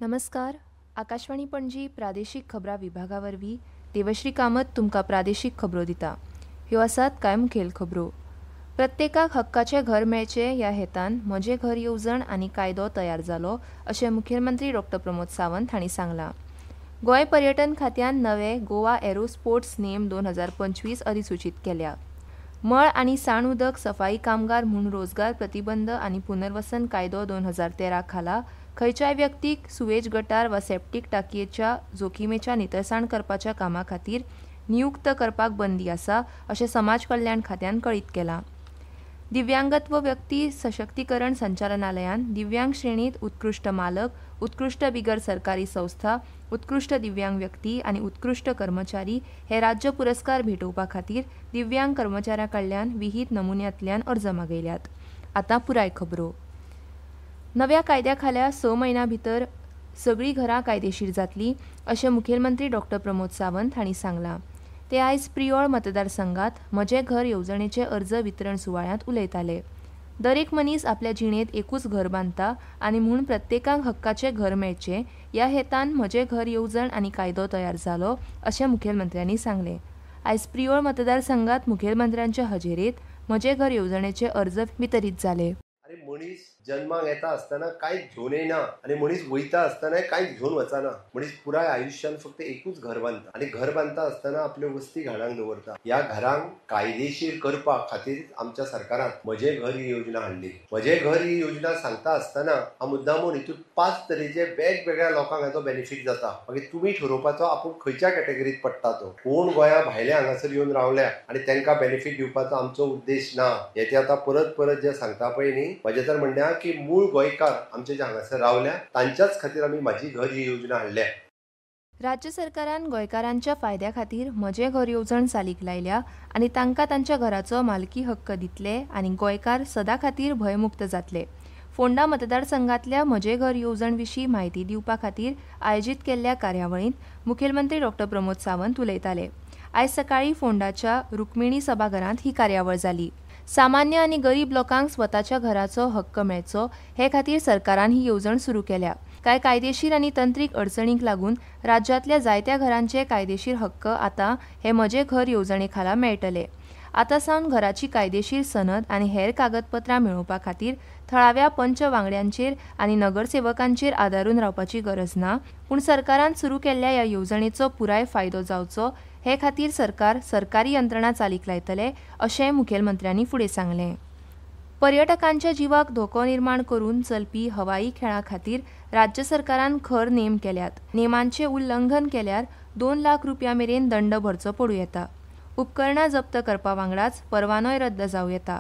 नमस्कार. आकाशवाणी पणजी प्रादेशीक खबरां विभागा वरवीं देवश्री कामत तुमकां प्रादेशीक खबरो दिता. ह्यो आसात कांय मुखेल खबरो. प्रत्येकाक हक्काचें घर मेळचें ह्या हेतान म्हजें घर येवजण आनी कायदो तयार जालो अशें मुखेलमंत्री डॉ. प्रमोद सावंत हांणी सांगलां. गोंय पर्यटन खात्यान नवें गोवा एरो स्पोर्ट्स नेम 2025 अधिसुचीत केल्या. मळ आनी साण उदक सफाई कामगार म्हूण रोजगार प्रतिबंध आनी पुनर्वसन कायदो 2013 खाला खंयच्याय व्यक्तीक सुवेज गटार वा सेप्टीक टाकयेच्या जोखीमेच्या नितळसाण करपाच्या कामा खातीर नियुक्त करपाक बंदी आसा अशें समाज कल्याण खात्यान कळीत केलां. दिव्यांगत्व व्यक्ती सशक्तीकरण संचालनालयान दिव्यांग श्रेणीत उत्कृश्ट मालक, उत्कृश्ट बिगर सरकारी संस्था, उत्कृश्ट दिव्यांग व्यक्ती आनी उत्कृश्ट कर्मचारी हे राज्य पुरस्कार भेटोवपा खातीर दिव्यांग कर्मचाऱ्यां कडल्यान विहीत नमुन्यांतल्यान अर्ज मागयल्यात. आतां पुराय खबरो. नव्या कायद्या खाला 6 म्हयन्यां भितर सगळीं घरां कायदेशीर जातलीं अशें मुखेलमंत्री डॉ. प्रमोद सावंत हांणी सांगलां. ते आयज प्रियोळ मतदारसंघात म्हजें घर येवजणेचे अर्ज वितरण सुवाळ्यांत उलयताले. दरेक मनीस आपल्या जिणेंत एकूच घर बांदता आनी म्हूण प्रत्येकाक हक्काचें घर मेळचें ह्या हेतान म्हजें घर येवजण आनी कायदो तयार जालो अशें मुखेलमंत्र्यांनी सांगलें. आयज प्रियोळ मतदारसंघात मुखेलमंत्र्यांचे हजेरेंत म्हजें घर येवजणेचे अर्ज वितरीत जाले. मनीस जन्माक येता आसतना कांयच घेवन येना आनी मनीस वयता आसतना कांयच घेवन वचना. मनीस पुराय आयुश्यान फक्त एकूच घर बांदता आनी घर बांदता आसतना आपल्यो वस्ती घरांक दवरता. ह्या घरांक कायदेशीर करपा खातीर आमच्या सरकारान म्हजें घर ही योजना हाडली. म्हजें घर ही योजना सांगता आसतना हांव मुद्दामून हितून 5 तरेचे वेगवेगळ्या लोकांक हाचो बेनिफीट जाता. मागीर तुमी ठरोवपाचो आपूण खंयच्या कॅटेगरीत पडटा तो. कोण गोंया भायले हांगासर येवन रावल्या आनी तांकां बेनिफीट दिवपाचो आमचो उद्देश ना. हेचे आतां परत परत जे सांगता पळय न्ही, म्हजे तर म्हणणें की मूळ गोंयकार आमचे जे हांगासर रावल्या तांच्याच खातीर आमी म्हजी घर ही योजना हाडल्या. राज्य सरकारान गोंयकारांच्या फायद्या खातीर म्हजें घर येवजण चालीक लायल्या आनी तांकां तांच्या घराचो मालकी हक्क दितले आनी गोंयकार सदां खातीर भयमुक्त जातले. फोंडा मतदारसंघातल्या म्हजें घर येवजण विशीं म्हायती दिवपा खातीर आयोजीत केल्ल्या कार्यावळींत मुखेलमंत्री डॉ. प्रमोद सावंत उलयताले. आयज सकाळीं फोंडाच्या रुक्मिणी सभाघरांत ही कार्यावळ जाली. सामान्य आनी गरीब लोकांक स्वताच्या घराचो हक्क मेळचो हे खातीर सरकारान ही येवजण सुरू केल्या. कांय कायदेशीर आनी तंत्रीक अडचणींक लागून राज्यांतल्या जायत्या घरांचे कायदेशीर हक्क आतां हे म्हजें घर येवजणे खाला मेळटले. आतां सावन घराची कायदेशीर सनद आनी हेर कागदपत्रां मेळोवपा खातीर थळाव्या पंच वांगड्यांचेर आनी नगरसेवकांचेर आदारून रावपाची गरज ना. पूण सरकारान सुरू केल्ल्या ह्या येवजणेचो पुराय फायदो जावचो हे खातीर सरकार सरकारी यंत्रणा चालीक लायतले अशें मुखेलमंत्र्यांनी फुडें सांगलें. पर्यटकांच्या जिवाक धोको निर्माण करून चलपी हवाई खेळां खातीर राज्य सरकारान खर नेम केल्यात. नेमांचें उल्लंघन केल्यार 2 लाख रुपया मेरेन दंड भरचो पडूं येता. उपकरणां जप्त करपा वांगडाच परवानोय रद्द जावं येता.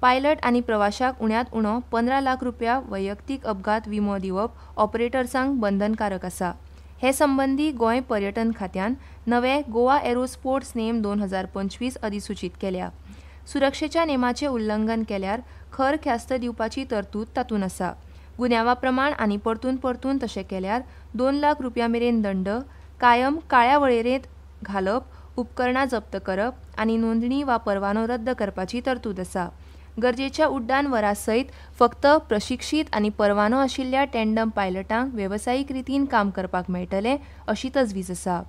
पायलट आनी प्रवाशाक उण्यांत उणो 15 लाख रुपया वैयक्तीक अपघात विमो दिवप ऑपरेटर्सांक बंधनकारक आसा. हे संबंदी गोंय पर्यटन खात्यान नवें गोवा एरो स्पोर्ट्स नेम 2025 अधिसुचीत केल्या. सुरक्षेच्या नेमाचें उल्लंघन केल्यार खर ख्यास्त दिवपाची तरतूद तातूंत आसा. गुन्यांवा प्रमाण आनी परतून तशें केल्यार 2 लाख रुपया मेरेन दंड, कायम काळ्या वळेरेंत घालप, उपकरणां जप्त करप आनी नोंदणी वा परवानो रद्द करपाची तरतूद आसा. गरजेच्या उड्डाण वरां सयत फक्त प्रशिक्षीत आनी परवानो आशिल्ल्या टँडम पायलटांक वेवसायीक रितीन काम करपाक मेळटलें अशी तजवीज आसा.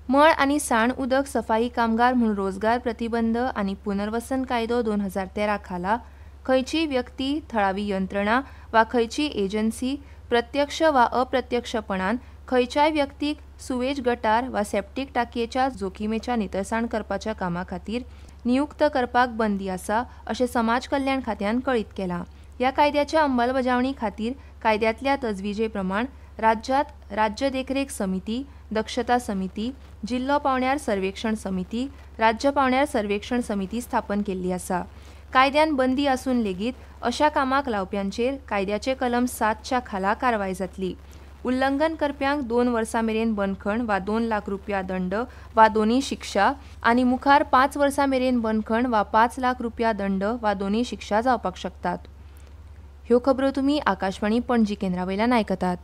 मळ आनी साण उदक सफाई कामगार म्हूण रोजगार प्रतिबंध आनी पुनर्वसन कायदो 2013 खाला खंयचीय व्यक्ती, थळावी यंत्रणा वा खंयचीय एजन्सी प्रत्यक्ष वा अप्रत्यक्षपणान खंयच्याय व्यक्तीक सुवेज गटार वा सेप्टीक टाकयेच्या जोखीमेच्या नितळसाण करपाच्या कामा खातीर नियुक्त करपाक बंदी आसा अशें समाज कल्याण खात्यान कळीत केलां. ह्या कायद्याच्या अंमलबजावणी खातीर कायद्यातल्या तजवीजे प्रमाण राज्यांत राज्य देखरेख समिती, दक्षता समिती, जिल्लो पावण्यार सर्वेक्षण समिती, राज्य पावण्यार सर्वेक्षण समिती स्थापन केल्ली आसा. कायद्यान बंदी आसून लेगीत अशा कामाक लावप्यांचेर कायद्याचे कलम 7 च्या खाला कारवाय जातली. उल्लंघन करप्यांक 2 वर्सां मेरेन बंदखण वा 2 लाख रुपया दंड वा दोनी शिक्षा आनी मुखार 5 वर्सां मेरेन बंदखण वा 5 लाख रुपया दंड वा दोनी शिक्षा जावपाक शकतात. ह्यो खबरो तुमी आकाशवाणी पणजी केंद्रावयल्यान आयकतात.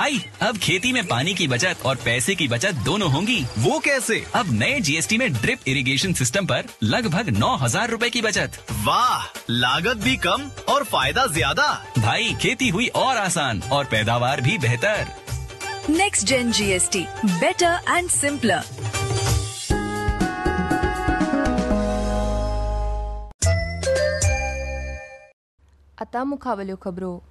भाई अब खेती में पानी की बचत और पैसे की बचत दोनों होंगी। वो कैसे? अब नए जीएसटी में ड्रिप इरिगेशन सिस्टम पर लगभग 9,000 रूपए की बचत। वाह, लागत भी कम और फायदा ज्यादा। भाई खेती हुई और आसान और पैदावार भी बेहतर। Next gen GST, better and simpler. आता मुखावल्यो खबरो.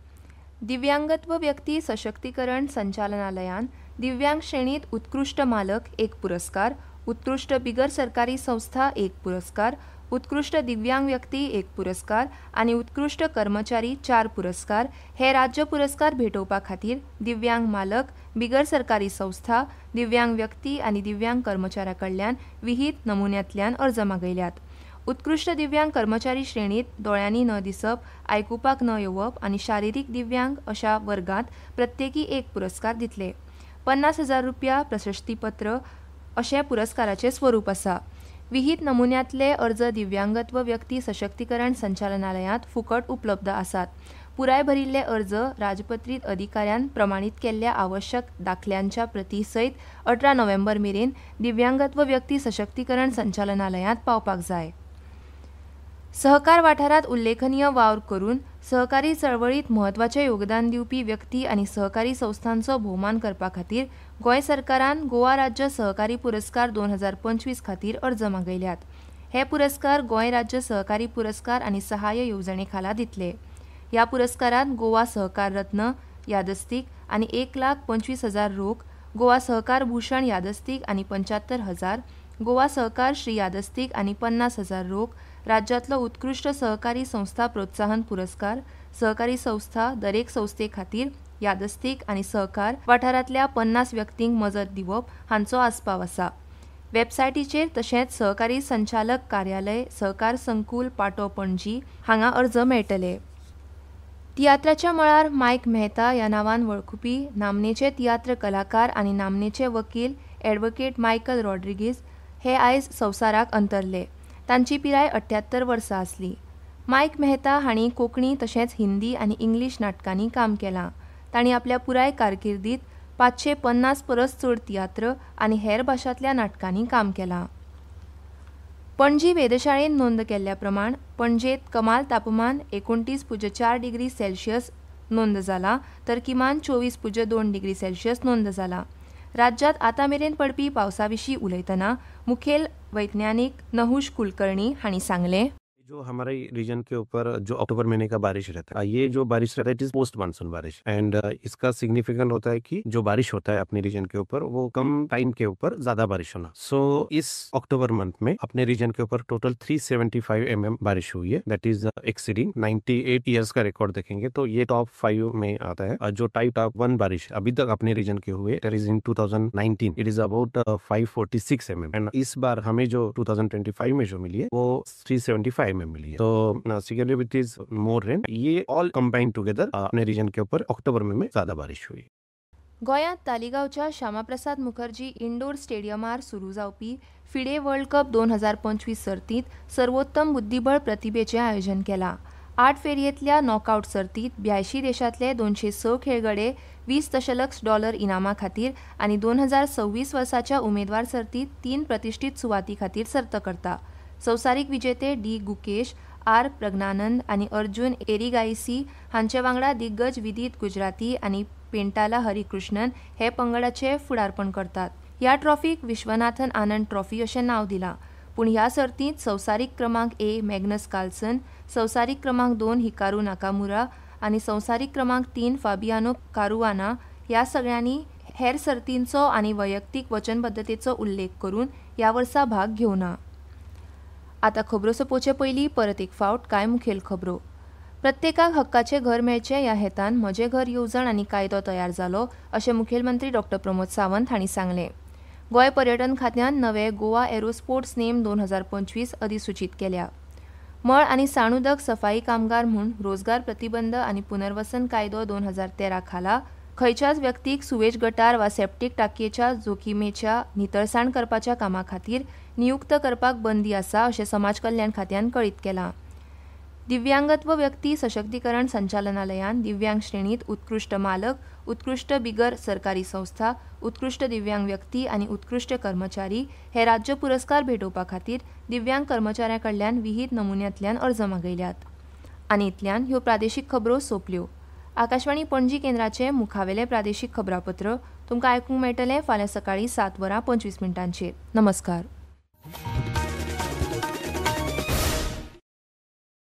दिव्यांगत्व व्यक्ती सशक्तीकरण संचालनालयान दिव्यांग श्रेणीत उत्कृष्ट मालक 1 पुरस्कार, उत्कृष्ट बिगर सरकारी संस्था 1 पुरस्कार, उत्कृष्ट दिव्यांग व्यक्ती 1 पुरस्कार आणि उत्कृष्ट कर्मचारी 4 पुरस्कार हे राज्य पुरस्कार भेटोवपा खातीर दिव्यांग मालक, बिगर सरकारी संस्था, दिव्यांग व्यक्ती आणि दिव्यांग कर्मचाऱ्यां कडल्यान विहित नमुन्यांतल्यान अर्ज मागयल्यात. उत्कृष्ट दिव्यांग कर्मचारी श्रेणीत दोळ्यांनी न दिसप, आयकुपाक न येवप आणि शारीरिक दिव्यांग अशा वर्गात प्रत्येकी 1 पुरस्कार दितले. 50,000 रुपया प्रशस्तीपत्र अशें पुरस्काराचे स्वरूप आसा. विहित नमुन्यांतले अर्ज दिव्यांगत्व व्यक्ती सशक्तीकरण संचालनालयांत फुकट उपलब्ध आसात. पुराय भरिल्ले अर्ज राजपत्रित अधिकाऱ्यान प्रमाणीत केल्ल्या आवश्यक दाखल्यांच्या प्रती सयत 18 नोव्हेंबर मेरेन दिव्यांगत्व व्यक्ती सशक्तीकरण संचालनालयांत पावपाक जाय. सहकार वाठारात उल्लेखनीय वावर करून सहकारी चळवळीत म्हत्वाचें योगदान दिवपी व्यक्ती आनी सहकारी संस्थांचो भोवमान करपा खातीर गोंय सरकारान गोवा राज्य सहकारी पुरस्कार 2025 खातीर अर्ज मागयल्यात. हे पुरस्कार गोंय राज्य सहकारी पुरस्कार आनी सहाय्य येवजणे खाला दितले. ह्या पुरस्कारांत गोवा सहकार रत्न यादस्तीक आनी 1,25,000 रोख, गोवा सहकार भूषण यादस्तीक आनी 75,000, गोवा सहकार श्री यादस्तीक आनी 50,000 रोख, राज्यातलो उत्कृष्ट सहकारी संस्था प्रोत्साहन पुरस्कार, सहकारी संस्था दरेक संस्थे खातीर यादस्तीक आनी सहकार वाठारांतल्या 50 व्यक्तींक मजत दिवप हांचो आस्पाव आसा. वेबसायटीचेर तशेंच सहकारी संचालक कार्यालय, सहकार संकुल, पाटो, पणजी हांगा अर्ज मेळटले. तियात्राच्या मळार मायक मेहता ह्या नांवान वळखुपी नामनेचे तियात्र कलाकार आनी नामनेचे वकील ॲडव्होकेट मायकल रॉड्रिगीज हे आयज संवसाराक अंतरले. तांची पिराय 78 वर्सां आसली. मायक मेहता हांणी कोंकणी तशेंच हिंदी आनी इंग्लीश नाटकांनी काम केलां. तांणी आपल्या पुराय कारकिर्दीत 550 परस चड तियात्र आनी हेर भाशांतल्या नाटकांनी काम केलां. पणजी वेधशाळेन नोंद केल्ल्या प्रमाण पणजेत कमाल तापमान 29.4 डिग्री सेल्सियस नोंद जाला तर किमान 24.2 डिग्री सेल्सियस नोंद जाला. राज्यात आतां मेरेन पडपी पावसा विशीं उलयतना मुखेल वैज्ञानिक नहुष कुलकर्णी हांणी सांगलें, जो हमारे रीजन के ऊपर जो अक्टूबर महीने का बारिश रहता है, ये जो बारिश रहता है इट इज पोस्ट मानसून बारिश एंड इसका सिग्निफिकेंट होता है कि जो बारिश होता है अपने रीजन के ऊपर वो कम टाइम के ऊपर ज्यादा बारिश होना. सो इस अक्टूबर मंथ में अपने रीजन के ऊपर टोटल 375 mm बारिश हुई है. दैट इज एक्सीडिंग 98 ईयर्स का रिकॉर्ड देखेंगे तो ये टॉप 5 में आता है. जो टॉप 1 बारिश अभी तक अपने रीजन के हुए that is in 2019 it is about 546 mm and इस बार हमें जो 2025 में जो मिली है वो 375 में मिली है. तो securely which is more rain, ये ऑल कंबाइंड टुगेदर अपने रीजन के ऊपर अक्टूबर में ज्यादा बारिश हुई. गोंयांत तालिगांवच्या श्यामाप्रसाद मुखर्जी इंडोर स्टेडियमार सुरू जावपी फिडे वर्ल्ड कप 2025 सर्तींत सर्वोत्तम बुद्धीबळ प्रतिभेचें आयोजन केलां. 8 फेरयेंतल्या नॉकआउट सर्तींत 82 देशांतले 206 खेळगडे $20 इनामा खातीर आनी 2026 वर्साच्या उमेदवार सर्तींत 3 प्रतिश्ठीत सुवाती खातीर सर्त करता. संवसारीक विजेते डी गुकेश, आर प्रज्ञानंद आनी अर्जुन एरिगायसी हांचे वांगडा दिग्गज विदीत गुजराती आनी पेंटाला हरिकृष्णन हे पंगडाचे फुडारपण करतात. ह्या ट्रॉफीक विश्वनाथन आनंद ट्रॉफी अशें नांव दिलां. पूण ह्या सर्तींत संवसारीक क्रमांक 1 मॅग्नस कार्लसन, संवसारीक क्रमांक 2 हिकारू नाकामुरा आनी संवसारीक क्रमांक 3 फाबियानो कारुआना ह्या सगळ्यांनी हेर सर्तींचो आनी वैयक्तीक वचनबद्धतेचो उल्लेख करून ह्या वर्सा भाग घेवना. आतां खबरो सोंपोवचे पयलीं परत एक फावट कांय मुखेल खबरो. प्रत्येकाक हक्काचें घर मेळचें ह्या हेतान म्हजें घर येवजण आनी कायदो तयार जालो अशें मुखेलमंत्री डॉ. प्रमोद सावंत हांणी सांगलें. गोंय पर्यटन खात्यान नवे गोवा एरो स्पोर्ट्स नेम 2025 अधिसुचीत केल्या. मळ आनी साणुदक सफाई कामगार म्हूण रोजगार प्रतिबंध आनी पुनर्वसन कायदो 2013 खाला खंयच्याच व्यक्तीक सुवेज गटार वा सेप्टीक टाकयेच्या जोखीमेच्या नितळसाण करपाच्या कामा खातीर नियुक्त करपाक बंदी आसा अशें समाज कल्याण खात्यान कळीत केलां. दिव्यांगत्व व्यक्ती सशक्तीकरण संचालनालयान दिव्यांग श्रेणीत उत्कृष्ट मालक, उत्कृष्ट बिगर सरकारी संस्था, उत्कृष्ट दिव्यांग व्यक्ती आणि उत्कृष्ट कर्मचारी हे राज्य पुरस्कार भेटोवपा खातीर दिव्यांग कर्मचाऱ्यां कडल्यान विहित नमुन्यांतल्यान अर्ज मागयल्यात. आनी इतल्यान ह्यो प्रादेशीक खबरो सोंपल्यो. आकाशवाणी पणजी केंद्राचे मुखावेले प्रादेशीक खबरापत्र तुमकां आयकूंक मेळटलें फाल्यां सकाळीं 7:25 नमस्कार.